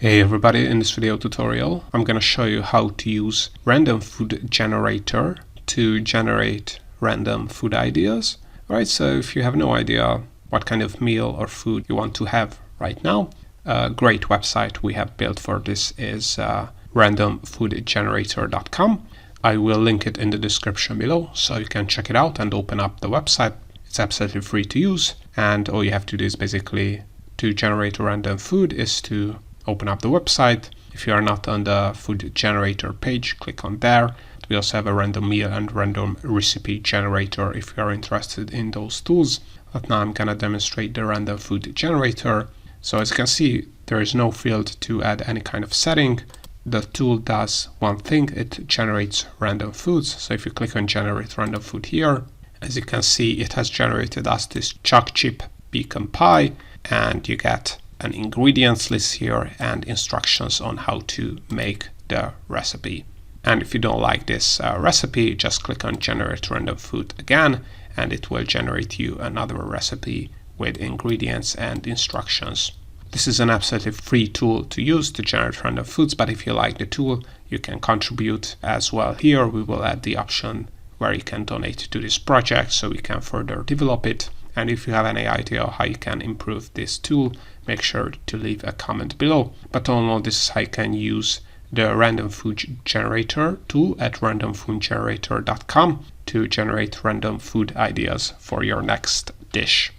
Hey everybody, in this video tutorial I'm going to show you how to use random food generator to generate random food ideas. Alright, so if you have no idea what kind of meal or food you want to have right now, a great website we have built for this is randomfoodgenerator.com. I will link it in the description below so you can check it out and open up the website. It's absolutely free to use, and all you have to do is basically to generate a random food is to open up the website. If you are not on the food generator page, click on there. We also have a random meal and random recipe generator if you are interested in those tools. But now I'm gonna demonstrate the random food generator. So as you can see, there is no field to add any kind of setting. The tool does one thing, it generates random foods. So if you click on generate random food here, as you can see, it has generated us this choc chip pecan pie, and you get an ingredients list here and instructions on how to make the recipe. And if you don't like this recipe, just click on generate random food again, and it will generate you another recipe with ingredients and instructions. This is an absolutely free tool to use to generate random foods, but if you like the tool, you can contribute as well. Here we will add the option where you can donate to this project so we can further develop it. And if you have any idea how you can improve this tool, make sure to leave a comment below. But all in all, this is how you can use the random food generator tool at randomfoodgenerator.com to generate random food ideas for your next dish.